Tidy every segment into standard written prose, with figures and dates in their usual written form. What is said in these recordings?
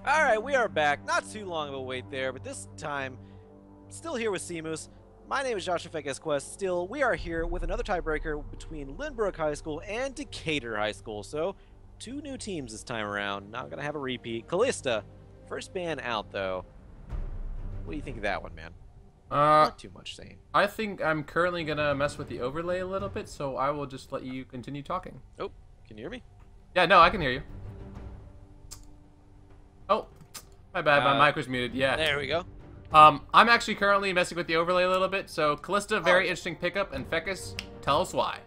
All right, we are back. Not too long of a wait there, but this time, still here with Seamus. My name is Joshua Fekes Quest. Still, we are here with another tiebreaker between Lynbrook High School and Decatur High School. So, two new teams this time around. Not going to have a repeat. Callista, first ban out, though. What do you think of that one, man? Not too much saying. I think I'm currently going to mess with the overlay a little bit, so I will just let you continue talking. Oh, can you hear me? Yeah, no, I can hear you. Oh, my bad, my mic was muted, yeah. There we go. I'm actually currently messing with the overlay a little bit, so Callista, very interesting pickup, and Fekes, tell us why.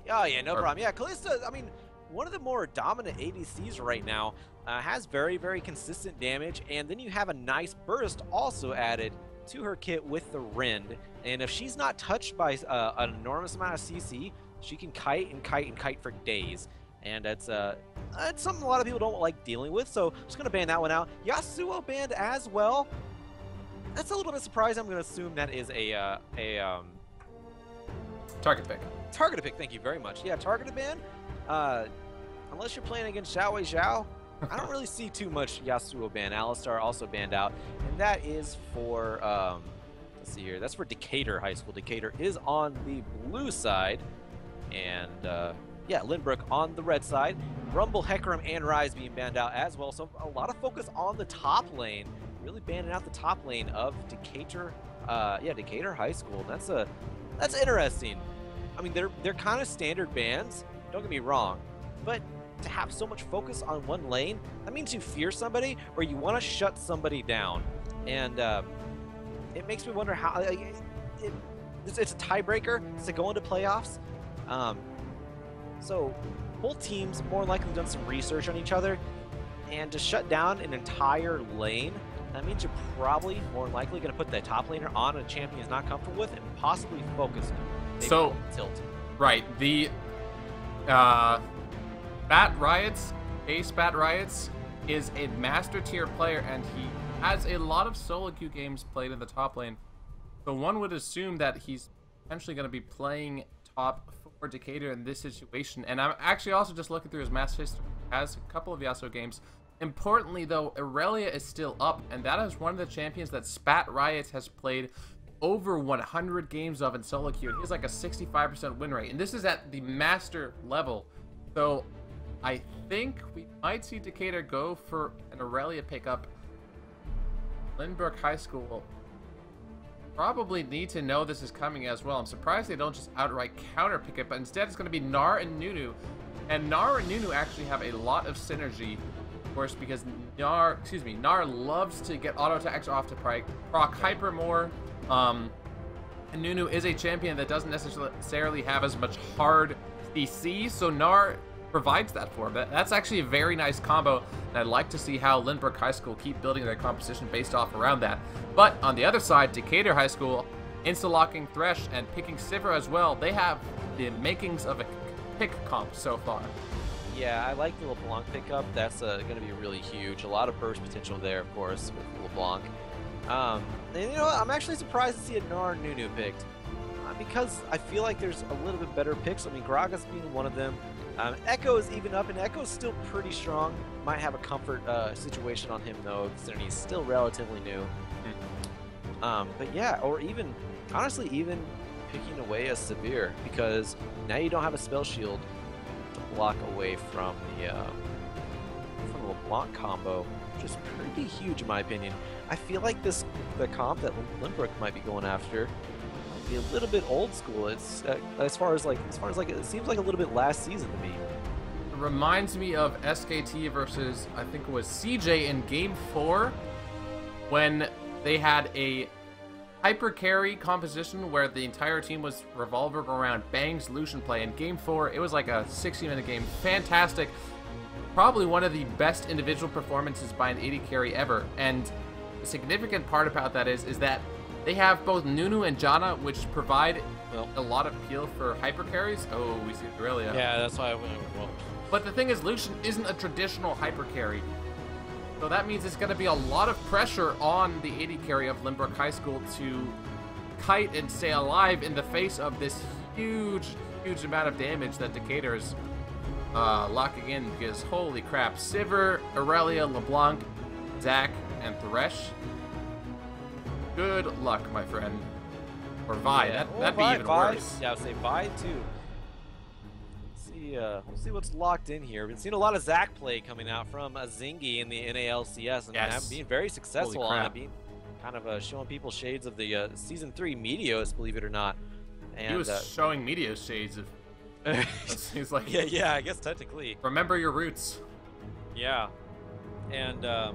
Oh, yeah, no problem. Yeah, Callista, I mean, one of the more dominant ADCs right now, has very, very consistent damage, and then you have a nice burst also added to her kit with the Rend, and if she's not touched by an enormous amount of CC, she can kite and kite and kite for days. And it's something a lot of people don't like dealing with, so I'm just going to ban that one out. Yasuo banned as well. That's a little bit surprising. I'm going to assume that is a target pick. Targeted pick, thank you very much. Yeah, targeted ban. Unless you're playing against Xiao Wei Zhao, I don't really see too much Yasuo ban. Alistar also banned out, and that is for, let's see here, that's for Decatur High School. Decatur is on the blue side, and yeah, Lynbrook on the red side. Rumble, Hecarim, and Ryze being banned out as well. So a lot of focus on the top lane. Really banning out the top lane of Decatur. Yeah, Decatur High School. That's interesting. I mean, they're kind of standard bans. Don't get me wrong, but to have so much focus on one lane, that means you fear somebody or you want to shut somebody down, and it makes me wonder how. It's a tiebreaker to go into playoffs. So both teams more likely done some research on each other, and to shut down an entire lane, that means you're probably more likely going to put the top laner on a champion he's not comfortable with and possibly focus him. Maybe so tilt. Right, the Bat Riots, Ace Bat Riots, is a master tier player, and he has a lot of solo queue games played in the top lane. So one would assume that he's potentially going to be playing top for Decatur in this situation. And I'm actually also just looking through his match history. He has a couple of Yasuo games. Importantly, though, Aurelia is still up, and that is one of the champions that Spat Riots has played over 100 games of in solo queue. He has like a 65% win rate, and this is at the master level. So I think we might see Decatur go for an Aurelia pickup. Lynbrook High School probably need to know this is coming as well. I'm surprised they don't just outright counter pick it, but instead it's going to be Gnar and Nunu. And Gnar and Nunu actually have a lot of synergy, of course, because Gnar loves to get auto attacks off to proc Hyper more. And Nunu is a champion that doesn't necessarily have as much hard CC, so Gnar provides that for him. That's actually a very nice combo, and I'd like to see how Lynbrook High School keep building their composition based off around that. But on the other side, Decatur High School, insta-locking Thresh and picking Sivir as well, they have the makings of a pick comp so far. Yeah, I like the LeBlanc pickup. That's going to be really huge. A lot of burst potential there, of course, with LeBlanc. And you know what? I'm actually surprised to see a Gnar Nunu picked. Because I feel like there's a little bit better picks. I mean, Gragas being one of them. Echo is even up, and Echo's still pretty strong. Might have a comfort situation on him, though, considering he's still relatively new. But yeah, or even, honestly, even picking away a Severe, because now you don't have a spell shield to block away from the LeBlanc combo, which is pretty huge in my opinion. I feel like the comp that Lynbrook might be going after might be a little bit old school. It's as far as like it seems like a little bit last season to me. It reminds me of SKT versus, I think it was CJ in Game 4, when they had a hyper carry composition where the entire team was revolving around Bang's Lucian play. In Game 4, it was like a 60-minute game. Fantastic. Probably one of the best individual performances by an AD carry ever. And the significant part about that is that they have both Nunu and Janna, which provide a lot of appeal for hyper carries. Oh, we see Aurelia. Yeah, that's why I went well. But the thing is, Lucian isn't a traditional hyper carry. So that means it's going to be a lot of pressure on the AD carry of Lynbrook High School to kite and stay alive in the face of this huge amount of damage that Decatur is locking in, because holy crap, Sivir, Aurelia, LeBlanc, Zach, and Thresh. Good luck, my friend. Or Vi, Yeah. that'd be even worse. Yeah, I would say Vi too. We'll see what's locked in here. We've been seeing a lot of Zach play coming out from Zingy in the NALCS, and Yes. being very successful Holy on crap. it, being kind of showing people shades of the Season 3 Meteos, believe it or not. And, He was showing Meteos shades of. He's like, yeah, I guess technically. remember your roots. Yeah, and yeah,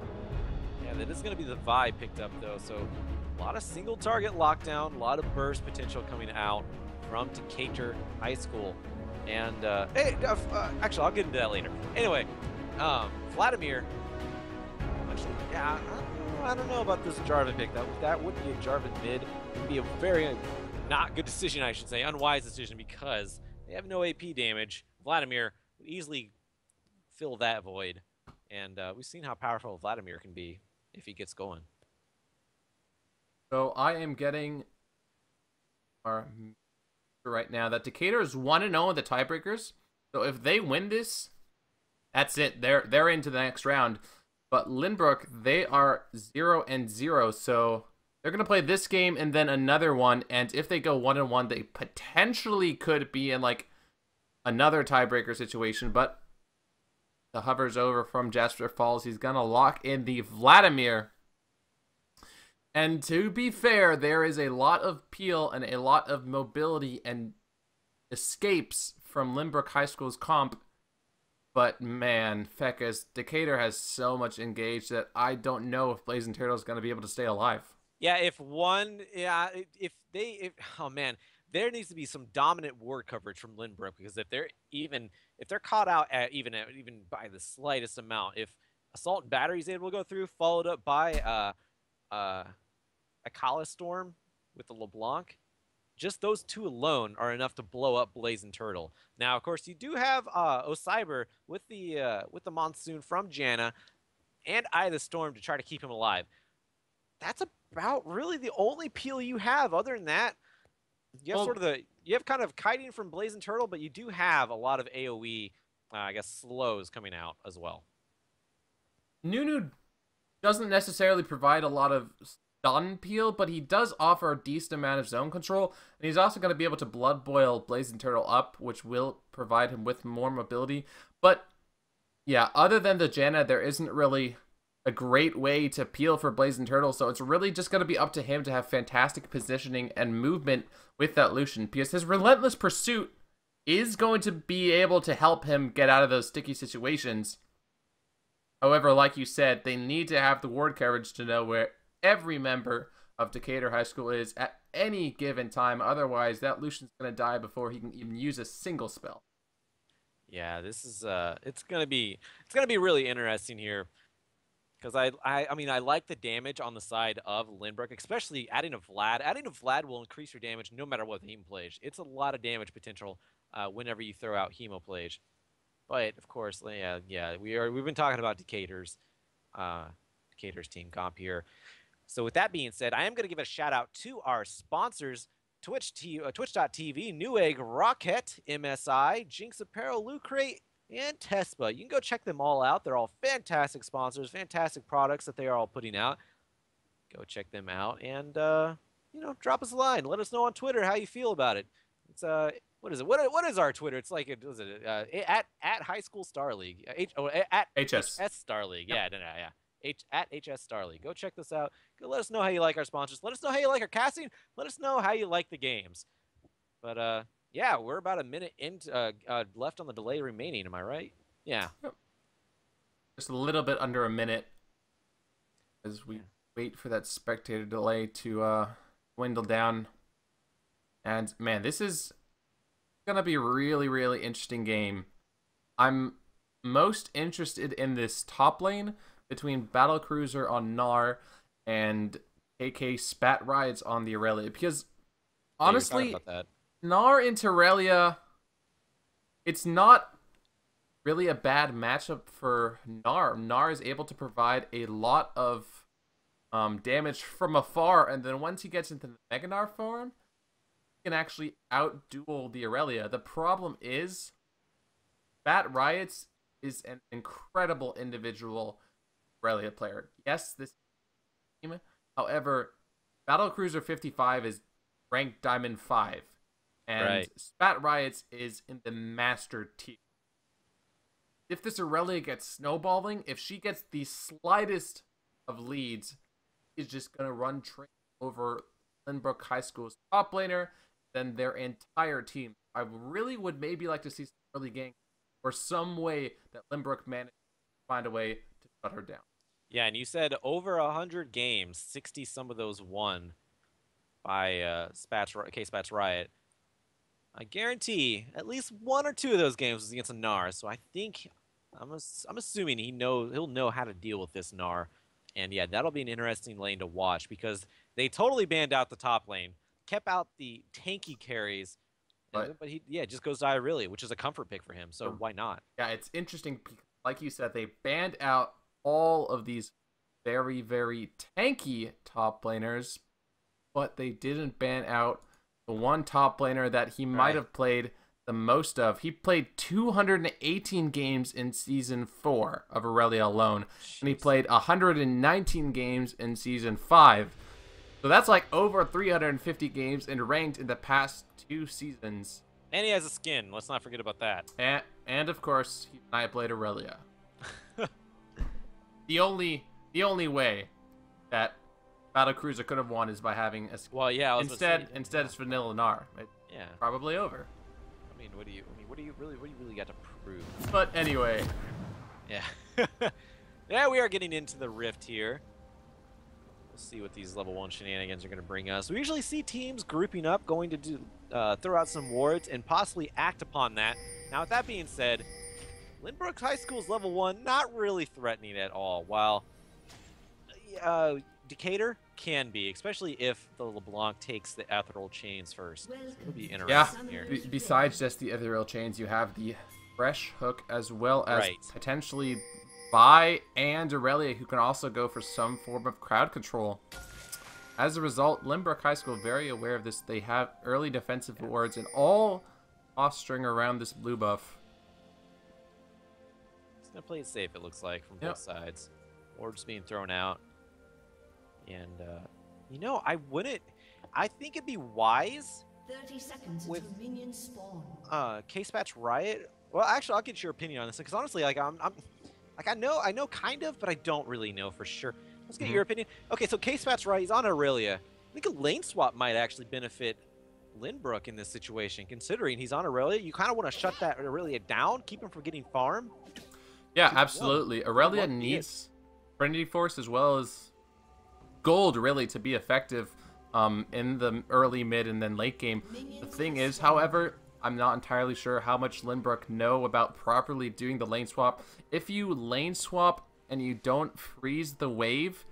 that is going to be the Vi picked up though. So a lot of single target lockdown, a lot of burst potential coming out from Decatur High School. And hey, actually, I'll get into that later. Anyway, Vladimir. Actually, yeah, I don't know about this Jarvan pick. That would be a Jarvan mid. It would be a very not good decision, I should say, unwise decision, because they have no AP damage. Vladimir would easily fill that void, and we've seen how powerful Vladimir can be if he gets going. So I am getting our right now that Decatur is 1-0 in the tiebreakers. So if they win this, that's it. They're into the next round. But Lynbrook, they are 0-0. So they're gonna play this game and then another one. And if they go 1-1, they potentially could be in like another tiebreaker situation. But the hover's over from Jasper Falls. He's gonna lock in the Vladimir. And to be fair, there is a lot of peel and a lot of mobility and escapes from Lynbrook High School's comp. But man, Fekkas, Decatur has so much engaged that I don't know if Blazing Turtle is going to be able to stay alive. Yeah, if oh man, there needs to be some dominant ward coverage from Lynbrook, because if they're caught out at even by the slightest amount, if Assault and Battery is able to go through, followed up by a Kala Storm with the LeBlanc, just those two alone are enough to blow up Blazing Turtle. Now, of course, you do have O'Cyber with the Monsoon from Janna and Eye of the Storm to try to keep him alive. That's about really the only peel you have. Other than that, you have you have kind of kiting from Blazing Turtle, but you do have a lot of AoE, I guess, slows coming out as well. Nunu doesn't necessarily provide a lot of stun peel, but he does offer a decent amount of zone control, and he's also going to be able to blood boil Blazing Turtle up, which will provide him with more mobility. But yeah, other than the Janna, there isn't really a great way to peel for Blazing Turtle, so it's really just going to be up to him to have fantastic positioning and movement with that Lucian, because his relentless pursuit is going to be able to help him get out of those sticky situations. However, like you said, they need to have the ward coverage to know where every member of Decatur High School is at any given time. Otherwise, that Lucian's going to die before he can even use a single spell. Yeah, this is it's gonna be really interesting here, because I mean, I like the damage on the side of Lynbrook, especially adding a Vlad. Adding a Vlad will increase your damage no matter what the Hemo plays. It's a lot of damage potential whenever you throw out Hemo plays. But of course, yeah, we've been talking about Decatur's team comp here. So with that being said, I am going to give a shout out to our sponsors: Twitch.tv, Newegg, Rocket, MSI, Jinx Apparel, Loot Crate, and Tespa. You can go check them all out. They're all fantastic sponsors, fantastic products that they are all putting out. Go check them out, and drop us a line. Let us know on Twitter how you feel about it. It's what is it? What is our Twitter? It's like at High School Star League, at HS Star League. Yep. Yeah. At HS Star League. Go check this out. Go let us know how you like our sponsors. Let us know how you like our casting. Let us know how you like the games. But yeah, we're about a minute left on the delay remaining. Am I right? Yeah. Just a little bit under a minute as we wait for that spectator delay to dwindle down. And man, this is gonna be a really, really interesting game. I'm most interested in this top lane between Battlecruiser on Gnar and KK Spat Rides on the Aurelia, because honestly, Gnar into Aurelia, it's not really a bad matchup for Gnar. Gnar is able to provide a lot of damage from afar, and then once he gets into the Mega Gnar form, he can actually outduel the Aurelia. The problem is, Bat Riots is an incredible individual, Aurelia player. Yes, this team. However, Battlecruiser 55 is ranked Diamond 5. And Right. Spat Riots is in the Master tier. If this Aurelia gets snowballing, if she gets the slightest of leads, is just going to run train over Lynbrook High School's top laner, then their entire team. I really would maybe like to see some early gank or some way that Lynbrook managed to find a way to shut her down. Yeah, and you said over 100 games, 60 some of those won by K-Spats Riot. I guarantee at least one or two of those games was against a Gnar, so I think I'm assuming he'll know how to deal with this Gnar. And yeah, that'll be an interesting lane to watch because they totally banned out the top lane, kept out the tanky carries, but he just goes to Irelia, which is a comfort pick for him. So why not? Yeah, it's interesting. Like you said, they banned out all of these very, very tanky top laners, but they didn't ban out the one top laner that he might have played the most of. He played 218 games in Season 4 of Aurelia alone, and he played 119 games in Season 5. So that's like over 350 games and ranked in the past 2 seasons. And he has a skin. Let's not forget about that. And of course, he Night played Aurelia. The only way that Battlecruiser could have won is by having a skin. Well, yeah. Instead, it's Vanilla Gnar. Yeah. Probably over. I mean, what do you really got to prove? But anyway. Yeah. Yeah, we are getting into the Rift here. We'll see what these level 1 shenanigans are going to bring us. We usually see teams grouping up, going to throw out some wards and possibly act upon that. Now, with that being said, Lynbrook High School's level 1 not really threatening at all, while Decatur can be, especially if the LeBlanc takes the ethereal chains first. It'll be interesting here. Besides just the ethereal chains, you have the fresh hook as well as Right. potentially Vi and Aurelia, who can also go for some form of crowd control. As a result, Lynbrook High School very aware of this. They have early defensive wards and all off-string around this blue buff. He's going to play it safe, it looks like, from both sides. Orbs being thrown out. And, you know, I think it'd be wise 30 seconds with until minions spawn. K-Spats Riot. Well, actually, I'll get your opinion on this because honestly, like I know kind of, but I don't really know for sure. Let's get your opinion. Okay, so K-Spats Riot, he's on Aurelia. I think a lane swap might actually benefit Lynbrook in this situation, considering he's on Aurelia. You kind of want to shut that Aurelia down, keep him from getting farm. Yeah, absolutely. Aurelia needs Trinity Force as well as gold, really, to be effective in the early, mid, and then late game. The thing is, however, I'm not entirely sure how much Lynbrook know about properly doing the lane swap. If you lane swap and you don't freeze the wave,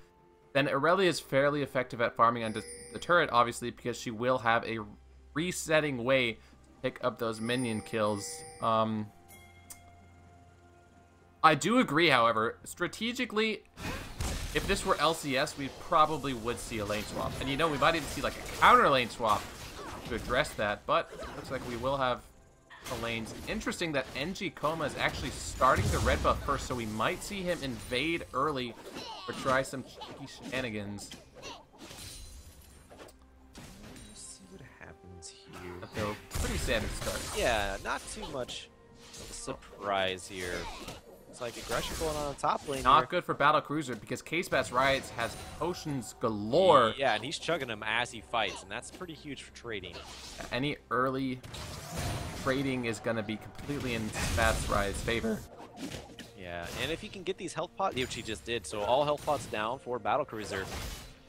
then Aurelia is fairly effective at farming on the turret, obviously, because she will have a resetting way to pick up those minion kills. I do agree, however, strategically, if this were LCS, we probably would see a lane swap. And you know, we might even see like a counter lane swap to address that, but looks like we will have the lanes. Interesting that NG Coma is actually starting the red buff first, so we might see him invade early or try some cheeky shenanigans. Let's see what happens here. So, pretty standard start. Yeah, not too much of a surprise here. It's like aggression going on the top lane. Not good for Battlecruiser because K-Spats Riots has potions galore. Yeah, and he's chugging them as he fights, and that's pretty huge for trading. Any early trading is going to be completely in Spats Riots' favor. Yeah, and if he can get these health pots, which he just did, so all health pots down for Battlecruiser.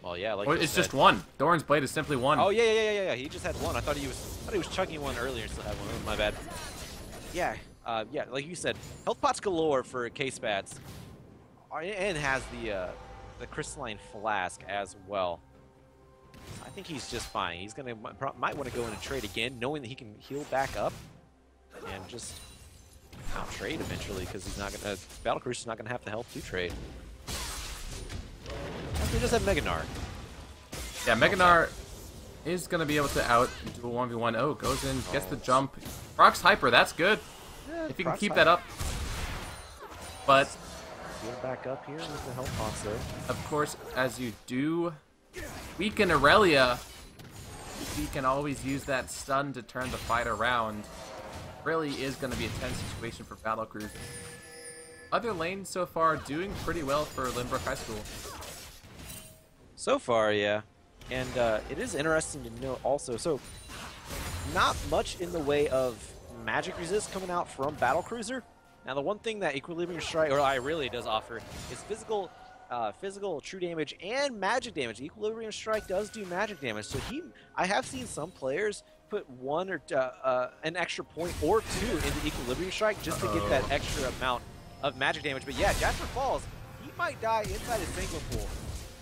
Well, yeah, like it's just one. Doran's blade is simply one. Oh yeah. He just had one. I thought he was chugging one earlier. Still had one. My bad. Yeah. Yeah, like you said, health pots galore for K-Spats, and has the crystalline flask as well. I think he's just fine. He's might want to go in and trade again, knowing that he can heal back up and just out trade eventually, because he's not gonna. Battlecruiser's not gonna have the health to trade. He just have Mega Gnar. Yeah, Mega Gnar is gonna be able to out do a 1v1. Oh, goes in, gets the jump. Procs Hyper, that's good. Yeah, if you can keep that up. But Get back up here with the health box there. Of course, as you do weaken Aurelia, he can always use that stun to turn the fight around. Really is going to be a tense situation for Battlecruiser. Other lanes so far doing pretty well for Lynbrook High School. So far, yeah. And it is interesting to note also, so not much in the way of magic resist coming out from Battlecruiser. Now, the one thing that Equilibrium Strike, or I really does offer, is physical true damage and magic damage. Equilibrium Strike does do magic damage, so I have seen some players put one or an extra point or two into Equilibrium Strike just to get that extra amount of magic damage. But yeah, Jasper Falls, he might die inside his Sanguine Pool.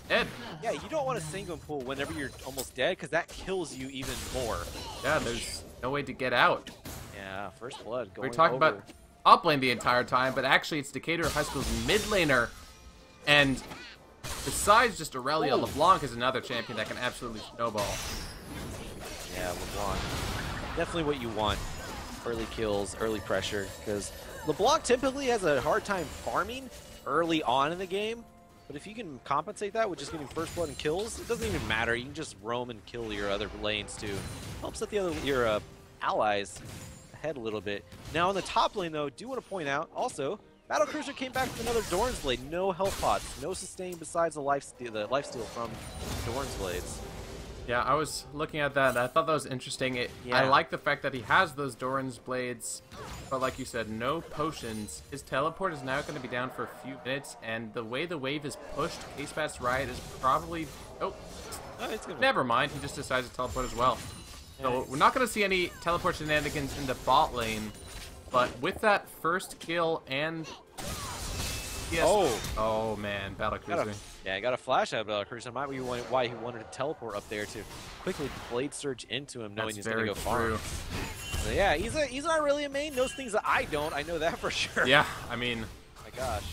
Ed. Yeah, you don't want a Sanguine Pool whenever you're almost dead, because that kills you even more. Yeah, there's no way to get out. Yeah, first blood going We're talking over. about top lane the entire time, but actually it's Decatur High School's mid laner. And besides just Aurelia, LeBlanc is another champion that can absolutely snowball. Yeah, LeBlanc. Definitely what you want. Early kills, early pressure, because LeBlanc typically has a hard time farming early on in the game. But if you can compensate that with just getting first blood and kills, it doesn't even matter. You can just roam and kill your other lanes too. Helps set your allies ahead a little bit. Now in the top lane though, do want to point out also, Battlecruiser came back with another Doran's Blade. No health pots, no sustain besides the lifesteal from Doran's Blades. Yeah, I was looking at that and I thought that was interesting. I like the fact that he has those Doran's Blades, but like you said, no potions. His teleport is now going to be down for a few minutes, and the way the wave is pushed, K-Spat's Riot is probably... Oh, never mind. He just decides to teleport as well. So we're not going to see any teleport shenanigans in the bot lane, but with that first kill and... Yes. Oh man, Battlecruiser. Yeah, got a flash out of Battlecruiser. That might be why he wanted to teleport up there to quickly Blade Surge into him, knowing he's going to go far. So yeah, he's not really a main. Knows things that I don't. I know that for sure. Yeah, I mean... My gosh.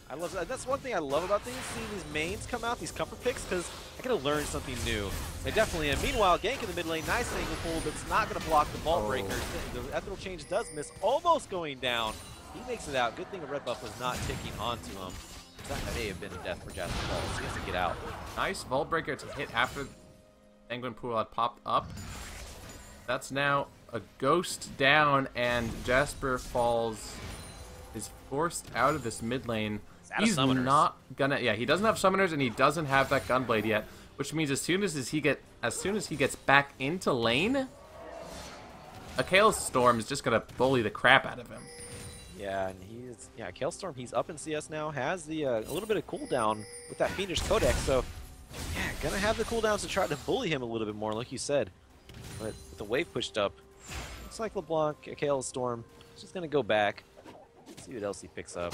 I love that. That's one thing I love about things, seeing these mains come out, these comfort picks, because I get to learn something new. They definitely am. Meanwhile, Gank in the mid lane, nice angle pull, but it's not going to block the Vault Breaker. The ethereal change does miss, almost going down. He makes it out. Good thing a red buff was not ticking onto him. That may have been a death for Jasper Falls. He has to get out. Nice Vault Breaker to hit after Sanguine Pool had popped up. That's now a ghost down, and Jasper Falls is forced out of this mid lane. He's not gonna. Yeah, he doesn't have summoners, and he doesn't have that Gunblade yet, which means as soon as he gets back into lane, a Chaos Storm is just gonna bully the crap out of him. Yeah, and Kaelstorm, he's up in CS now, has the a little bit of cooldown with that Fiendish Codex, so yeah, gonna have the cooldowns to try to bully him a little bit more, like you said. But with the wave pushed up, looks like LeBlanc, Kaelstorm, is just gonna go back, see what else he picks up.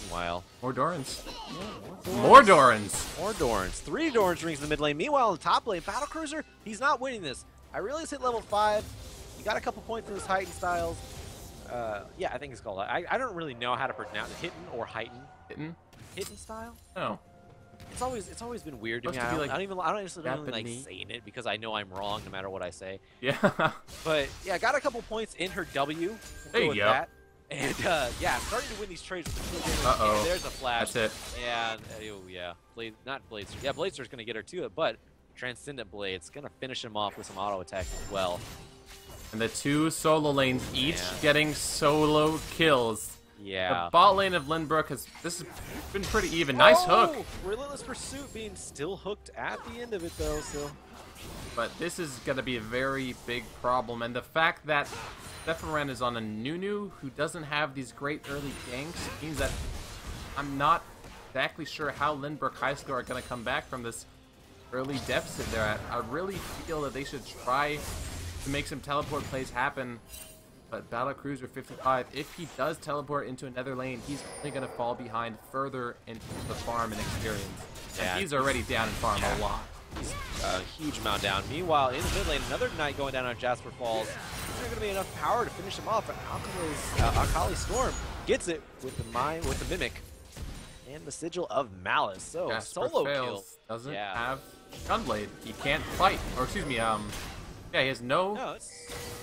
Meanwhile, more Dorans. Yeah, more Dorans. More Dorans. 3 Dorans rings in the mid lane. Meanwhile, in the top lane, Battlecruiser, he's not winning this. I realize hit level 5. He got a couple points in his Heighten styles. Yeah, I think it's called. I don't really know how to pronounce it. Hitten or Heighten. Hitten style. Oh. It's always been weird to me. I don't even like saying it because I know I'm wrong no matter what I say. Yeah. But yeah, got a couple points in her W. There you go. That. And yeah, starting to win these trades with the kill damage. Uh-oh. There's a flash. That's it. Yeah. Oh yeah. Not Bladester. Yeah, Bladester's gonna get her to it, but Transcendent Blade's gonna finish him off with some auto attacks as well. And the 2 solo lanes each getting solo kills. Yeah. The bot lane of Lynbrook this has been pretty even. Nice hook. Relentless Pursuit being still hooked at the end of it though, so. But this is gonna be a very big problem, and the fact that Stepharen is on a Nunu who doesn't have these great early ganks means that I'm not exactly sure how Lynbrook High School are gonna come back from this early deficit they're at. I really feel that they should try to make some teleport plays happen, but Battlecruiser 55, if he does teleport into another lane, he's only going to fall behind further into the farm and experience. Yeah. And he's already down in farm a lot. He's a huge amount down. Meanwhile, in the mid lane, another Knight going down on Jasper Falls. There's not going to be enough power to finish him off, but Akali Storm gets it with the Mimic and the Sigil of Malice. So Jasper solo fails, kill. Doesn't have Gunblade. He can't fight. Or excuse me, yeah, he has no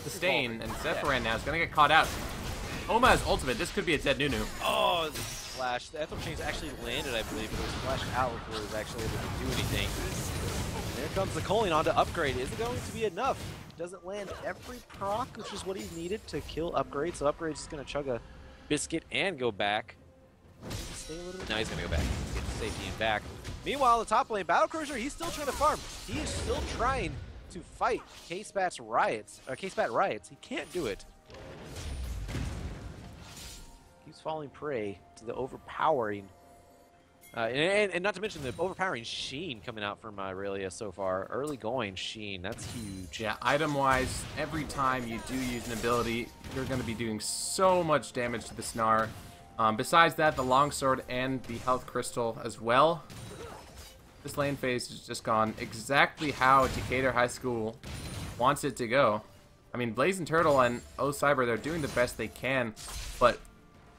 sustain, and Zephyran now is going to get caught out. Oma has ultimate. This could be a dead Nunu. Oh, flash. The Ethel Chains actually landed, I believe, but it was flashed out before it was actually able to do anything. And there comes the Culling on to upgrade. Is it going to be enough? Doesn't land every proc, which is what he needed to kill Upgrade. So Upgrade's just going to chug a biscuit and go back. Stay a little bit. No, he's going to go back. Get to safety and back. Meanwhile, the top lane, Battlecruiser, he's still trying to farm. He is still trying to fight K-Spat's Riots. K-Spat Riots. He can't do it. Keeps falling prey to the overpowering, and not to mention the overpowering Sheen coming out from Irelia so far. Early going Sheen, that's huge. Yeah, item-wise, every time you do use an ability, you're going to be doing so much damage to the Snar. Besides that, the Longsword and the Health Crystal as well. This lane phase has just gone exactly how Decatur High School wants it to go. I mean, Blazing Turtle and Cyber, they're doing the best they can, but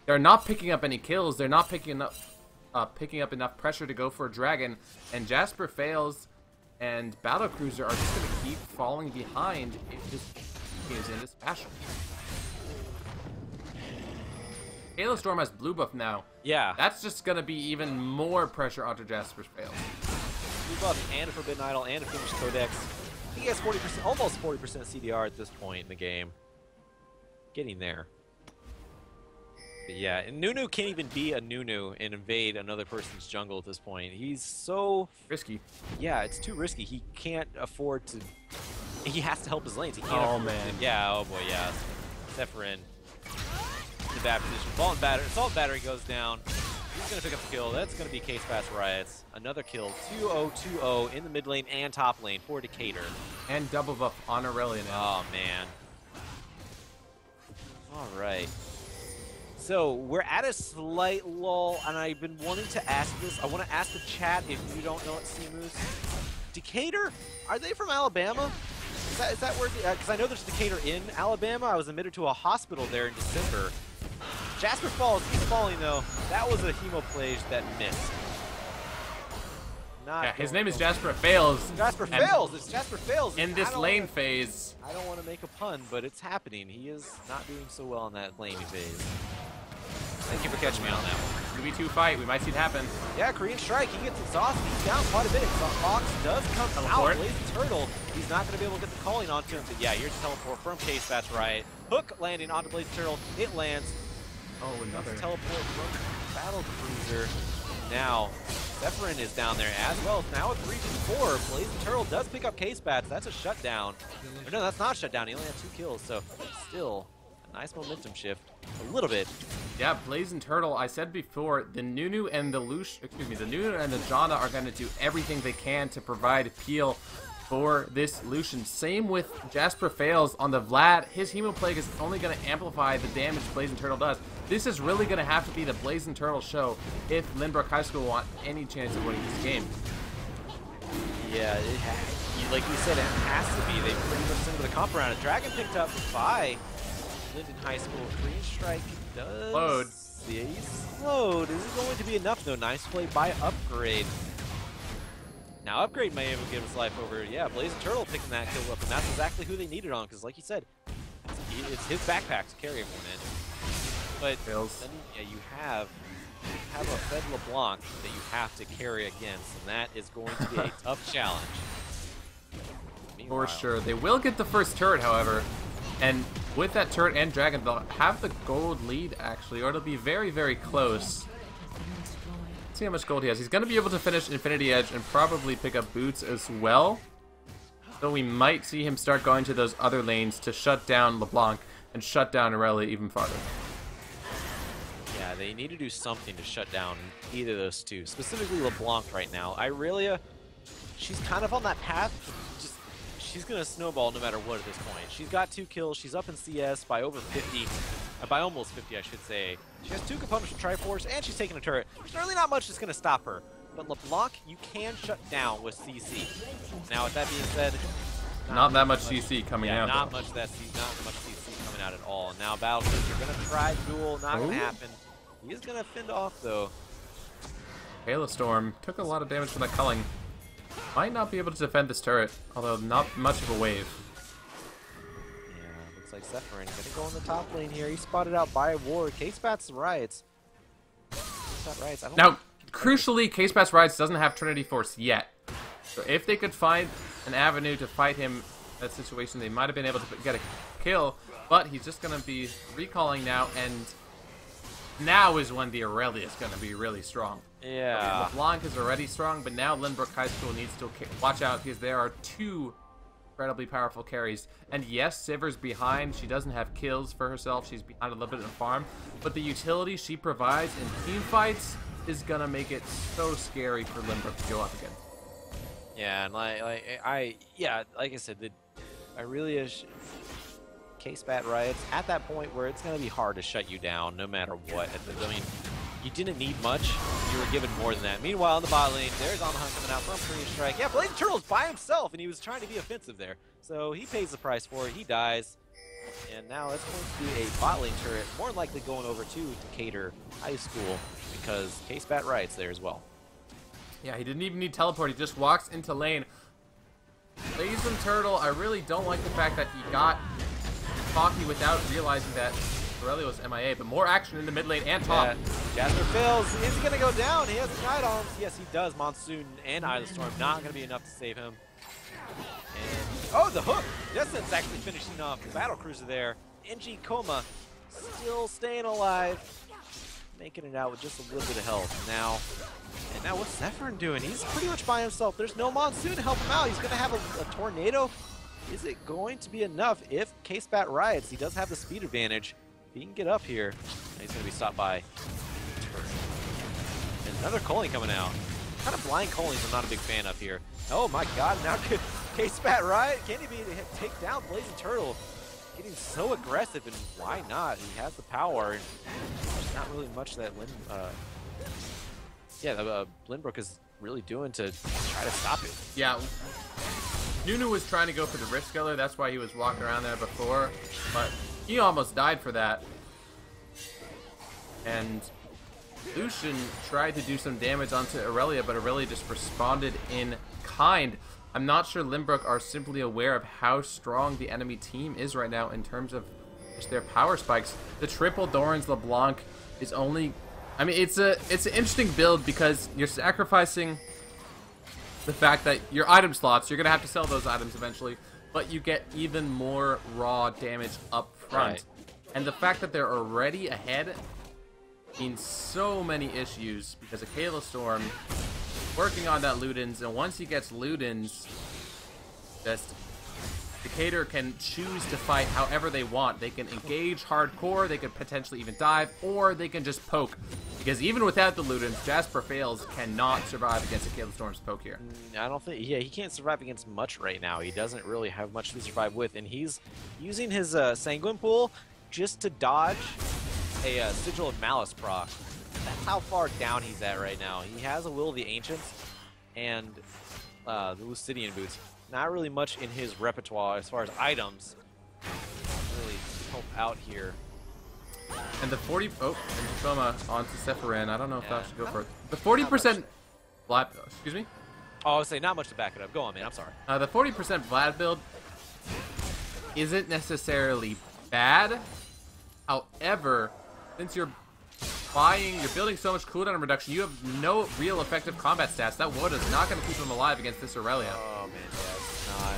they're not picking up any kills. They're not picking up enough pressure to go for a dragon. And Jasper fails, and Battlecruiser are just going to keep falling behind if this is in this fashion. Halo Storm has blue buff now. Yeah. That's just going to be even more pressure onto Jasper's fails. Blue buff and a Forbidden Idol and a finished Codex. I think he has 40%, almost 40% CDR at this point in the game. Getting there. But yeah, and Nunu can't even be a Nunu and invade another person's jungle at this point. He's so risky. Yeah, it's too risky. He can't afford to. He has to help his lanes. He can't. Oh man. Yeah. Oh boy. Yeah. Zephyrin. In a bad position. Ball and battery. Assault battery goes down. He's gonna pick up the kill. That's gonna be K-Spat's Riots. Another kill. 2-0-2-0 in the mid lane and top lane for Decatur. And double buff on Aurelia now. Oh man. All right. So, we're at a slight lull, and I've been wanting to ask this. I want to ask the chat if you don't know what Seamoose. Decatur? Are they from Alabama? Is that where? Because I know there's Decatur in Alabama. I was admitted to a hospital there in December. Jasper falls. He's falling, though. That was a hemoplage that missed. Yeah, his name is Jasper Fails. Jasper Fails. It's Jasper Fails. In this lane phase. I don't want to make a pun, but it's happening. He is not doing so well in that laning phase. Thank you for catching me on that one. 2v2 fight, we might see it happen. Yeah, Korean Strike, he gets exhausted. He's down quite a bit. Fox does come out. Blazing Turtle, he's not going to be able to get the calling onto him. But yeah, here's a teleport from K-Spat's Riot. Hook landing onto Blazing Turtle. It lands. Oh, another teleport from Battlecruiser. Now, Zephyrin is down there as well. Now it's 3-4. Blazing Turtle does pick up K-Spats. That's a shutdown. Or no, that's not a shutdown. He only had 2 kills, so still a nice momentum shift. A little bit. Yeah, Blazing Turtle, I said before, the Nunu and the the Nunu and the Janna are going to do everything they can to provide appeal for this Lucian. Same with Jasper Fails on the Vlad. His Hemoplague is only going to amplify the damage Blazing Turtle does. This is really going to have to be the Blazing Turtle show if Lynbrook High School want any chance of winning this game. Yeah, like you said, it has to be. They pretty much sent the comp around. A Dragon picked up by Linden High School. Korean Strike does load. Yeah, he's slowed. Is it going to be enough though? Nice play by Upgrade. Now Upgrade may even give his life over. Yeah, Blazing Turtle picking that kill up, and that's exactly who they needed on. Because like you said, it's his backpack to carry him from it. But then, yeah, you have a Fed LeBlanc that you have to carry against, and that is going to be a tough challenge. For sure. They will get the first turret, however. And with that turret and dragon, they'll have the gold lead, actually, or it'll be very, very close. Let's see how much gold he has. He's going to be able to finish Infinity Edge and probably pick up boots as well. So we might see him start going to those other lanes to shut down LeBlanc and shut down Aurelia even farther. Yeah, they need to do something to shut down either of those two. Specifically LeBlanc right now. Irelia, she's kind of on that path. She's going to snowball no matter what at this point. She's got 2 kills. She's up in CS by over 50. By almost 50, I should say. She has 2 components from Triforce, and she's taking a turret. There's really not much that's going to stop her. But LeBlanc, you can shut down with CC. Now, with that being said... Not that much CC coming out. Not much CC coming out at all. Now, Battlefield, you're going to try duel. Not going to happen. He is going to fend off, though. Halo Storm took a lot of damage from that culling. Might not be able to defend this turret, although not much of a wave. Yeah, looks like Zephyrin gonna go in the top lane here. He's spotted out by Ward. K-Spat's Riots. K-Spat Riots, I don't Now, crucially, K-Spat Rides doesn't have Trinity Force yet. So if they could find an avenue to fight him in that situation, they might have been able to get a kill. But he's just going to be recalling now, and now is when the Aurelia is going to be really strong. Yeah. LeBlanc is already strong, but now Lynbrook High School needs to watch out because there are two incredibly powerful carries. And yes, Siver's behind. She doesn't have kills for herself. She's behind a little bit in the farm. But the utility she provides in team fights is going to make it so scary for Lynbrook to go up again. Yeah, and like I said, I really is K-Spat Riots at that point where it's going to be hard to shut you down no matter what. I mean, you didn't need much. You were given more than that. Meanwhile, in the bot lane, there's On the Hunt coming out from Korean Strike. Yeah, Blazing Turtle's by himself, and he was trying to be offensive there. So he pays the price for it. He dies. And now it's going to be a bot lane turret, more likely going over to Decatur High School because K-Spat Riots there as well. Yeah, he didn't even need teleport. He just walks into lane. Blazing Turtle, I really don't like the fact that he got cocky without realizing that Aurelia was MIA, but more action in the mid lane and top. Yeah, Jasper fails. Is he going to go down? He has a Guide Arms. Yes, he does. Monsoon and Isle Storm not going to be enough to save him. And, oh, the hook. Justin's actually finishing off the Battle Cruiser there. NG Coma still staying alive. Making it out with just a little bit of health. Now what's Zephyrin doing? He's pretty much by himself. There's no Monsoon to help him out. He's going to have a tornado. Is it going to be enough if K-Spat Riots? He does have the speed advantage. If he can get up here, he's going to be stopped by and another Coley coming out. Kind of blind Coleys I'm not a big fan of here. Oh my god, now K-Spat Riot, can he take down Blazing Turtle? Getting so aggressive, and why not? He has the power. And there's not really much that Lynbrook is really doing to try to stop it. Yeah, Nunu was trying to go for the Rift Scaler. That's why he was walking around there before, but he almost died for that. And Lucian tried to do some damage onto Aurelia, but Aurelia just responded in kind. I'm not sure Lynbrook are simply aware of how strong the enemy team is right now in terms of just their power spikes. The triple Doran's LeBlanc is only... I mean, it's an interesting build because you're sacrificing the fact that your item slots, you're going to have to sell those items eventually, but you get even more raw damage up front. Right. And the fact that they're already ahead means so many issues because of Kayla Storm working on that Ludens, and once he gets Ludens, just Decatur can choose to fight however they want. They can engage hardcore, they could potentially even dive, or they can just poke. Because even without the Ludens, Jasper Fails cannot survive against a Kayla Storm's poke here. I don't think, yeah, he can't survive against much right now. He doesn't really have much to survive with, and he's using his Sanguine Pool just to dodge a Sigil of Malice proc. That's how far down he's at right now. He has a Will of the Ancients and the Lucidian Boots. Not really much in his repertoire as far as items. Really help out here. And the 40... Oh, and Soma onto Sephirin. I don't know if that should go for it. The 40% Vlad... Excuse me? Oh, I would say not much to back it up. Go on, man. I'm sorry. The 40% Vlad build isn't necessarily bad. However, since you're building so much cooldown reduction, you have no real effective combat stats. That Woda is not going to keep him alive against this Aurelia. Oh, man, yeah, it's not.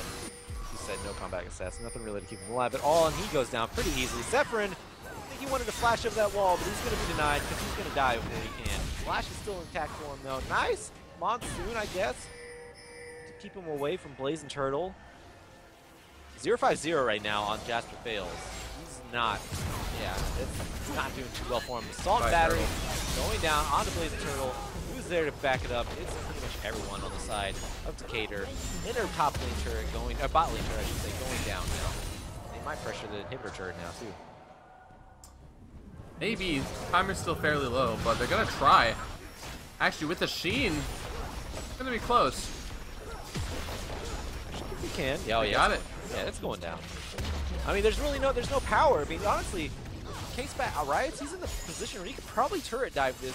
He said no combat stats. Nothing really to keep him alive at all, and he goes down pretty easily. Sephirin, I think he wanted to flash over that wall, but he's going to be denied because he's going to die before he can. Flash is still intact for him, though. Nice Monsoon, I guess, to keep him away from Blazing Turtle. 0-5-0 right now on Jasper Fails. He's not, it's not doing too well for him. Assault Battery going down onto Blazing Turtle. Who's there to back it up? It's pretty much everyone on the side of Decatur. In their top lane turret going, or bot lane turret, I should say, going down now. They might pressure the inhibitor turret now, too. Maybe. Timer's still fairly low, but they're going to try. Actually, with the Sheen, it's going to be close. If we can. Yeah, oh, yeah. Got it. Yeah, it's going down. I mean, there's no power. I mean, honestly, K-Spat Riots, he's in the position where he could probably turret dive this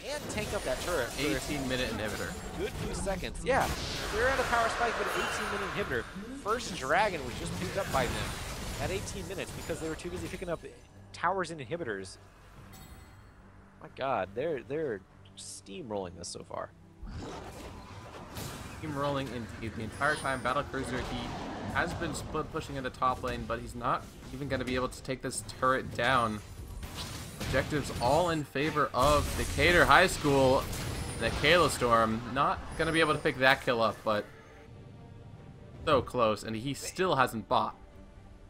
and tank up that turret. 18-minute inhibitor. Good few seconds. Yeah, they're at a power spike, but an 18-minute inhibitor. First Dragon was just picked up by them at 18 minutes because they were too busy picking up towers and inhibitors. My God, they're steamrolling this so far. Team rolling indeed. The entire time, Battlecruiser, he has been split pushing into top lane, but he's not even going to be able to take this turret down. Objectives all in favor of Decatur High School. The Kayla Storm not going to be able to pick that kill up, but so close, and he still hasn't bought.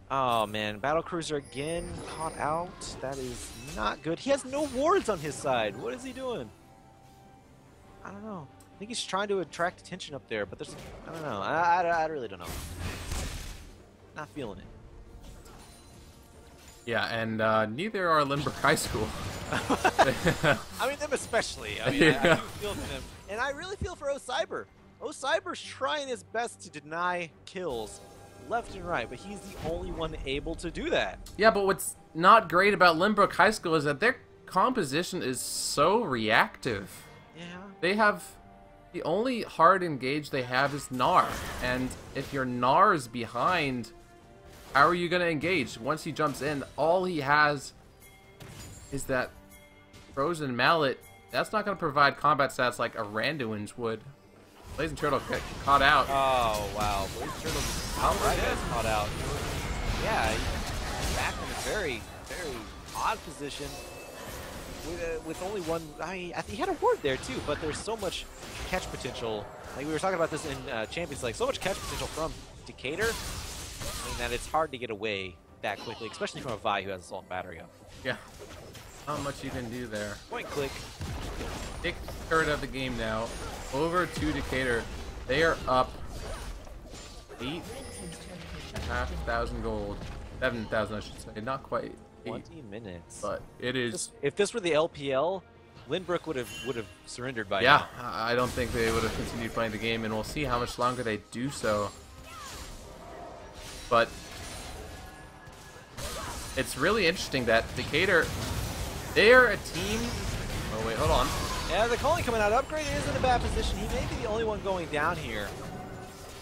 Oh man, Battlecruiser again caught out. That is not good. He has no wards on his side. What is he doing? I don't know. I think he's trying to attract attention up there, but there's, I don't know. I really don't know. Not feeling it. Yeah, and neither are Lynbrook High School. I mean, them especially. I mean, I do feel for them. And I really feel for Cyber. Cyber's trying his best to deny kills left and right, but he's the only one able to do that. Yeah, but what's not great about Lynbrook High School is that their composition is so reactive. Yeah. They have... The only hard engage they have is Gnar, and if your Gnar is behind, how are you going to engage? Once he jumps in, all he has is that Frozen Mallet. That's not going to provide combat stats like a Randuin's would. Blazing Turtle got caught out. Oh, wow. Blazing Turtle outright gets caught out. Yeah, he's back in a very, very odd position. With only one, I think he had a ward there too, but there's so much catch potential. Like we were talking about this in Champions League, so much catch potential from Decatur, I mean, that it's hard to get away that quickly, especially from a Vi who has assault battery up. Yeah, not much you can do there. Point click. Big third of the game now, over to Decatur. They are up 8,500 gold, 7,000 I should say, not quite. 20 minutes. But it is. If this were the LPL, Lynbrook would have surrendered by now. Yeah, I don't think they would have continued playing the game, and we'll see how much longer they do so. But it's really interesting that Decatur, they're a team. Oh wait, hold on. Yeah, the calling coming out. Upgrade is in a bad position. He may be the only one going down here.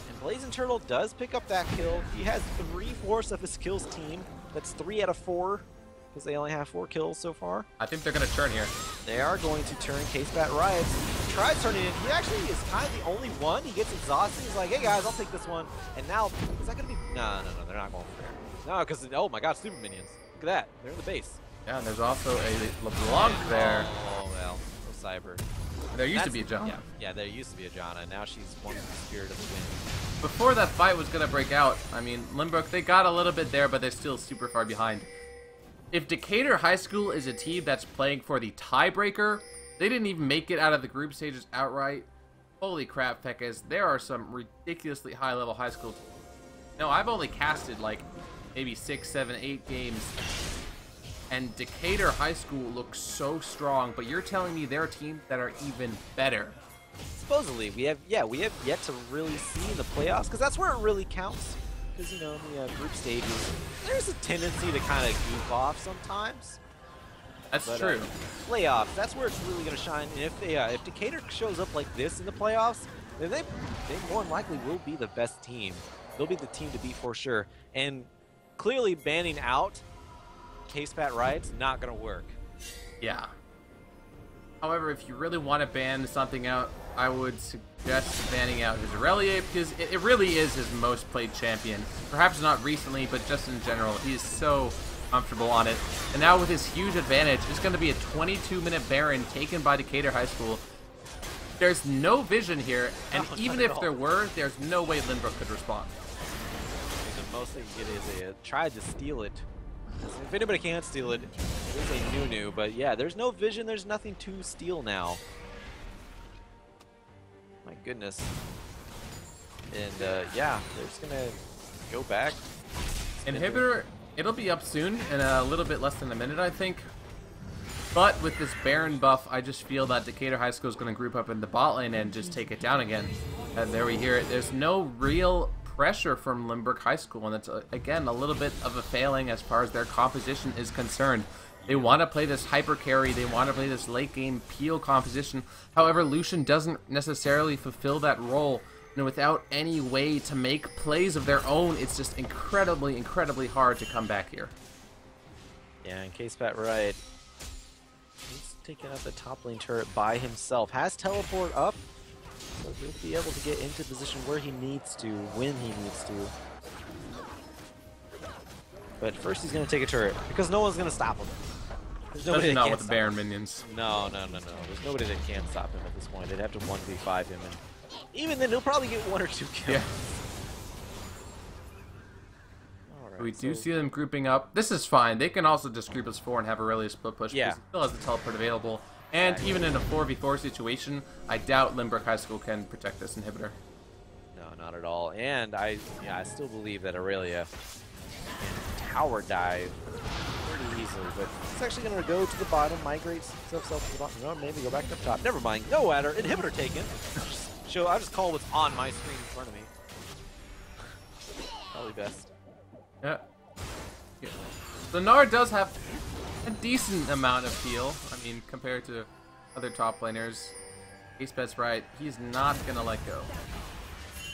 And Blazing Turtle does pick up that kill. He has 3/4 of his kills team. That's 3 out of 4, because they only have 4 kills so far. I think they're going to turn here. They are going to turn K-Spat Riots. He tries turning it. He actually is kind of the only one. He gets exhausted. He's like, hey guys, I'll take this one. And now, is that going to be... No, they're not going for there. No, because, oh my god, super minions. Look at that. They're in the base. Yeah, and there's also a LeBlanc there. Oh, well. So Cyber. There used to be a John. Yeah, there used to be a Jana. Now she's one of the spirit of the wind. Before that fight was going to break out, I mean, Lynbrook, they got a little bit there, but they're still super far behind. If Decatur High School is a team that's playing for the tiebreaker, they didn't even make it out of the group stages outright. Holy crap, Pekkas, there are some ridiculously high-level high school teams. No, I've only casted like maybe 6, 7, 8 games, and Decatur High School looks so strong, but you're telling me there are teams that are even better. Supposedly, we have yet to really see in the playoffs, because that's where it really counts. Because, you know, in the group stages, there's a tendency to kind of goof off sometimes. That's but, true. Playoffs, that's where it's really going to shine. And if Decatur shows up like this in the playoffs, then they more than likely will be the best team. They'll be the team to beat for sure. And clearly banning out K-Spat Riots not going to work. Yeah. However, if you really want to ban something out, I would suggest banning out his Irelia, because it really is his most played champion. Perhaps not recently, but just in general. He is so comfortable on it. And now with his huge advantage, it's going to be a 22-minute Baron taken by Decatur High School. There's no vision here, and even if there were, there's no way Lynbrook could respond. The most they can get is try to steal it. If anybody can't steal it, it is a new, but yeah, there's no vision, there's nothing to steal now. My goodness. And yeah, they're just gonna go back. Inhibitor, it'll be up soon, in a little bit less than a minute, I think. But with this Baron buff, I just feel that Decatur High School is going to group up in the bot lane and just take it down again. And there we hear it. There's no real pressure from Lynbrook High School, and that's, again, a little bit of a failing as far as their composition is concerned. They want to play this hyper carry, they want to play this late game peel composition. However, Lucian doesn't necessarily fulfill that role, and without any way to make plays of their own, it's just incredibly, incredibly hard to come back here. Yeah, in K-Spat Riot, he's taking out the top lane turret by himself. Has teleport up, so he'll be able to get into position where he needs to, when he needs to. But first he's going to take a turret, because no one's going to stop him. There's nobody Especially that not can't with the stop him. Baron minions. No. There's nobody that can stop him at this point. They'd have to 1v5 him, and even then he'll probably get 1 or 2 kills. Yeah. Alright, We do so- see them grouping up. This is fine. They can also just group as 4 and have a really split push Yeah. because he still has the teleport available. And Exactly. even in a 4v4 situation, I doubt Lynbrook High School can protect this inhibitor. No, not at all. And I still believe that Aurelia can tower dive pretty easily, but it's actually going to go to the bottom, migrate himself to the bottom. No, maybe go back up top. Never mind. No adder. Inhibitor taken. I'll just call what's on my screen in front of me. Probably best. Yeah. So Nard does have a decent amount of heal. I mean, compared to other top laners. Acebet's right. He's not going to let go.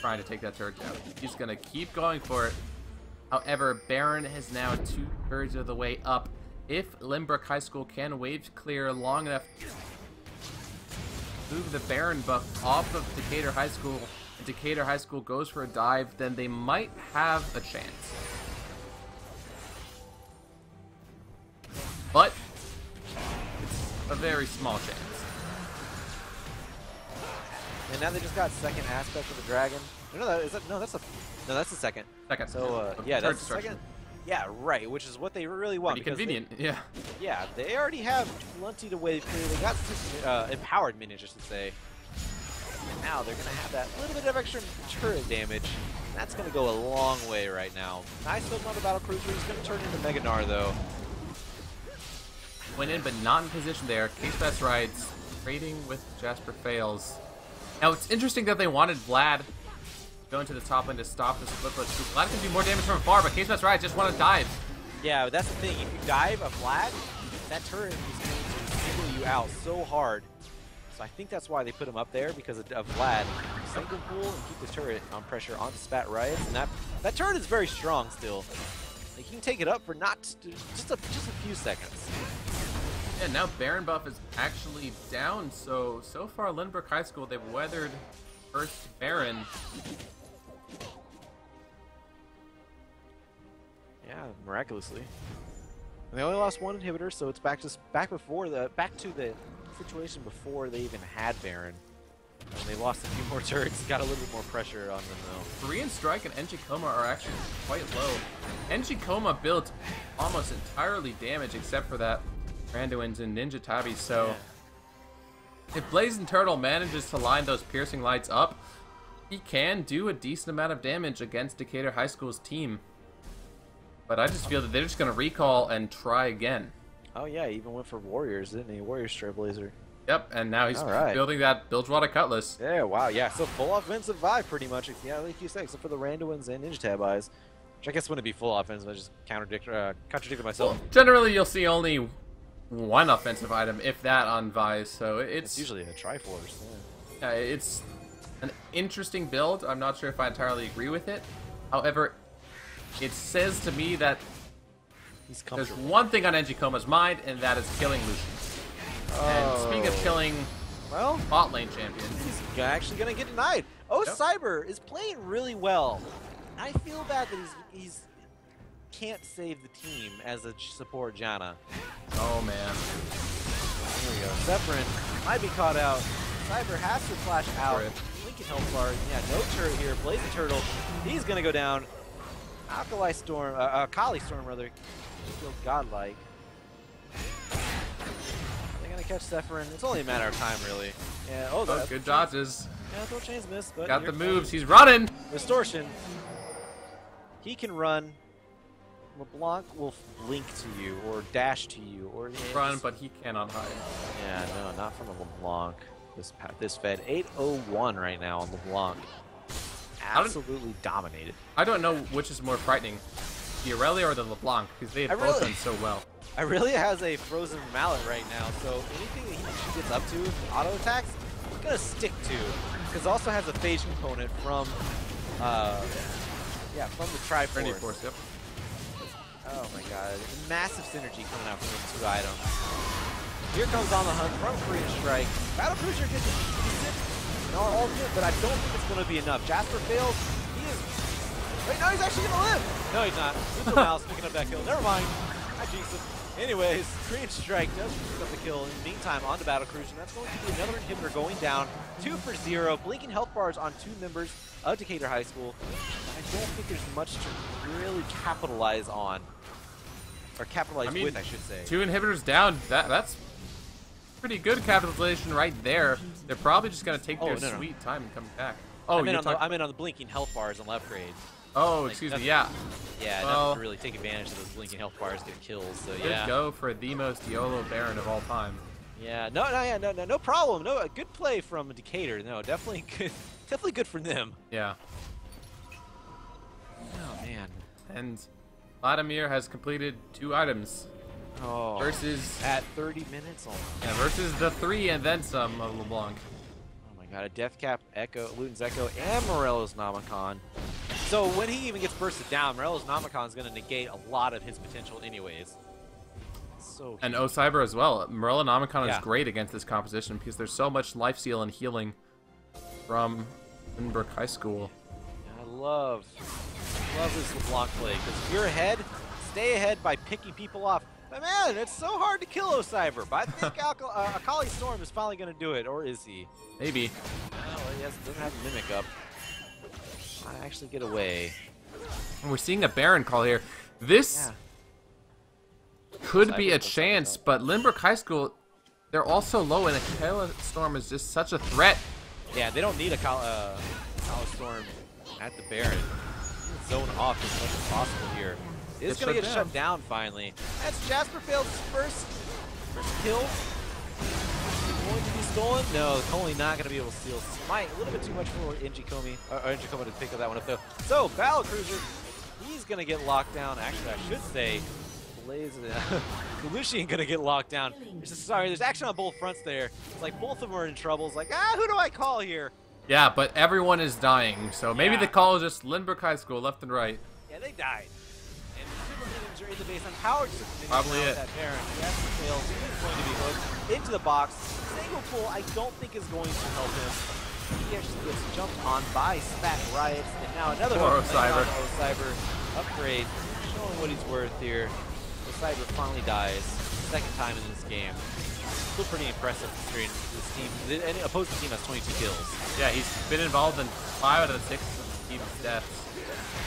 Trying to take that turret down. He's going to keep going for it. However, Baron is now 2/3 of the way up. If Lynbrook High School can wave clear long enough to move the Baron buff off of Decatur High School, and Decatur High School goes for a dive, then they might have a chance. But it's a very small chance. And now they just got second aspect of the dragon. That's the second. Second. So, yeah, that's the second. Yeah, right, which is what they really want. Pretty convenient, yeah. Yeah, they already have plenty to wave clear. They got 6 empowered minions, I should say. And now they're going to have that little bit of extra turret damage. That's going to go a long way right now. Nice still on the battle cruiser. He's going to turn into Meganar, though. Went in, but not in position there. Case rides, trading with Jasper fails. Now, it's interesting that they wanted Vlad going to the top lane to stop the split push. Vlad can do more damage from afar, but Case rides just want to dive. Yeah, but that's the thing. If you dive a flag, that turret is going to single you out so hard. So I think that's why they put him up there, because of Vlad. Single pool and keep the turret on pressure onto Spat Riots, and that turret is very strong still. Like, you can take it up for just a few seconds. Yeah, now Baron buff is actually down, so far Lynbrook High School, they've weathered first Baron. Yeah, miraculously. And they only lost 1 inhibitor, so it's back to the situation before they even had Baron. And they lost a few more turrets, got a little bit more pressure on them though. Korean Strike and NG Coma are actually quite low. NG Coma built almost entirely damage except for that Randuin's and Ninja Tabi, so if Blazing Turtle manages to line those piercing lights up, he can do a decent amount of damage against Decatur High School's team. But I just feel that they're just going to recall and try again. Oh yeah, he even went for Warriors, didn't he? Warriors Trailblazer. Yep, and now he's Alright. building that Bilgewater Cutlass. Yeah, wow, yeah. So full offensive vibe pretty much. Yeah, like you said, except for the Randuins and Ninja Tab eyes. Which I guess wouldn't be full offensive, I just contradicted myself. Well, generally, you'll see only one offensive item, if that, on Vise, so It's usually a Triforce. Yeah. it's an interesting build. I'm not sure if I entirely agree with it. However, it says to me that He's there's comfortable. one thing on NG Coma's mind, and that is killing Lucian. And speaking of killing Well, bot lane champions, he's actually going to get denied. Oh, Yep. Cyber is playing really well. I feel bad that he's can't save the team as a support Janna. oh man. Here we go. Zephyrin might be caught out. Cyber has to flash out. Turret. Lincoln health bar. Yeah, no turret here. Blazing Turtle. He's going to go down. Alkali Storm, Kali Storm rather. Feels godlike. They're going to catch Zephyrin. It's only a matter of time, really. Yeah. Oh, Oh, good dodges. Yeah, throw chains miss, but Got here the comes moves. He's running. Distortion. He can run. LeBlanc will link to you or dash to you or Run, but he cannot hide. yeah, no, not from a LeBlanc. This fed 801 right now on LeBlanc. Absolutely dominated. I don't know which is more frightening, the Aurelia or the LeBlanc, because they have both done so well. Aurelia has a frozen mallet right now, so anything that she gets up to with auto attacks, it's gonna stick to. Because it also has a phase component from from the Triforce. Force, yep. Oh my god, massive synergy coming out from those 2 items. Here comes on the hunt from Korean Strike. Battle Cruiser gets decent in our ultimate, but I don't think it's going to be enough. Jasper fails. He is... Wait, no, he's actually going to live. No, he's not. Neutral Mouse picking up that kill. Never mind. I jinxed him. Anyways, Korean Strike does pick up the kill. In the meantime, on to Battle Cruiser. And that's going to be another inhibitor going down. 2 for 0. Blinking health bars on 2 members of Decatur High School. I don't think there's much to really capitalize on. Or capitalize with, I should say. 2 inhibitors down. That's pretty good capitalization right there. They're probably just going to take their sweet time and come back. Oh, I meant on the blinking health bars on left grade. Oh, like, excuse me, yeah. Yeah, nothing to really take advantage of those blinking health bars get kills, so yeah. Good go for the most YOLO Baron of all time. Yeah, no problem. No, a good play from Decatur. No, definitely good for them. Yeah. Oh, man. And Vladimir has completed 2 items. Oh, versus at 30 minutes. Yeah, versus the 3 and then some of LeBlanc. Oh my god, a Death Cap, Echo, Luton's Echo, and Morello's Nomicon. So when he even gets bursted down, Morello's Nomicon is going to negate a lot of his potential anyways. So and Cyber as well. Morello Nomicon is great against this composition because there's so much life steal and healing from Lynbrook High School. I love this LeBlanc play because if you're ahead, stay ahead by picking people off. But man, it's so hard to kill Cyber. But I think Akali Storm is finally going to do it, or is he? Maybe. No, he doesn't have a Mimic up. I actually get away. And we're seeing a Baron call here. This could be a chance, but Lynbrook High School, they're also low, and Akali Storm is just such a threat. Yeah, they don't need a Akali Storm at the Baron. Zone off as much as possible here. It's going to get shut down finally. That's Jasper fails his first kill. Going to be stolen? No, Coley not going to be able to steal. Smite, a little bit too much for Njikomi to pick up that one up though. So, Battle Cruiser, he's going to get locked down. Actually, I should say, Lucian going to get locked down. There's action on both fronts there. It's like both of them are in trouble. It's like, who do I call here? Yeah, but everyone is dying, so maybe the call is just Lynbrook High School, left and right. Yeah, they died. And super minions are in the base. Empowered super minions. Probably it. That Baron. Yes, fails. He's going to be hooked into the box. Single pull, I don't think is going to help him. He actually gets jumped on by Spat Riots, and now another Cyber. Cyber upgrade, showing what he's worth here. Cyber finally dies, 2nd time in this game. Still pretty impressive considering this team. The opposing team has 22 kills. Yeah, he's been involved in 5 out of the 6 of the team's deaths.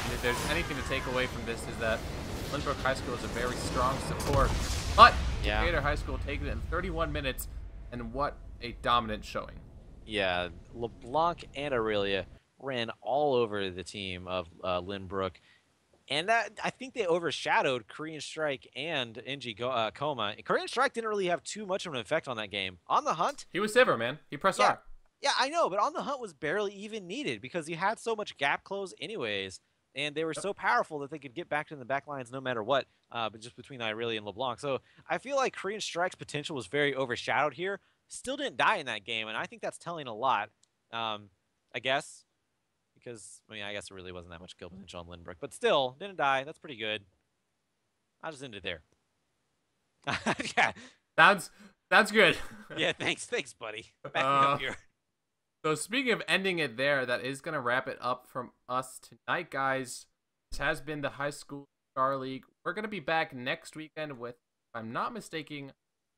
And if there's anything to take away from this is that Lynbrook High School is a very strong support. But Decatur High School taking it in 31 minutes, and what a dominant showing. Yeah, LeBlanc and Aurelia ran all over the team of Lynbrook. And that, I think they overshadowed Korean Strike and Coma. Korean Strike didn't really have too much of an effect on that game. On the hunt, he was Sivir, man. He pressed R. Yeah, I know, but on the hunt was barely even needed because he had so much gap close anyways. And they were so powerful that they could get back in the back lines no matter what, but just between Aurelia and LeBlanc. So I feel like Korean Strike's potential was very overshadowed here. Still didn't die in that game, and I think that's telling a lot, I guess. Because, I mean, I guess there really wasn't that much kill potential on Lynbrook. But still, didn't die. That's pretty good. I'll just end it there. Yeah. Sounds good. Yeah, thanks, buddy. Back me up here. So speaking of ending it there, that is going to wrap it up from us tonight, guys. This has been the High School Star League. We're going to be back next weekend with, if I'm not mistaken,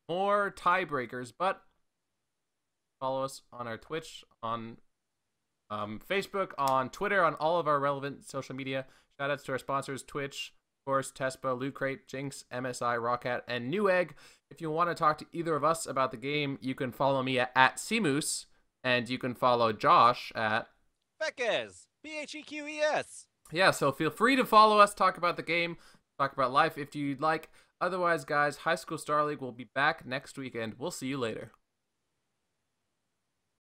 more tiebreakers. But follow us on our Twitch, on Facebook, on Twitter, on all of our relevant social media. Shoutouts to our sponsors, Twitch, of course, Tespa, Loot Crate, Jinx, MSI, Rockat, and Newegg. If you want to talk to either of us about the game, you can follow me at Cmoose, and you can follow Josh at Bequez, Bequez. Yeah, so feel free to follow us, talk about the game, talk about life if you'd like. Otherwise, guys, High School Star League will be back next weekend. We'll see you later.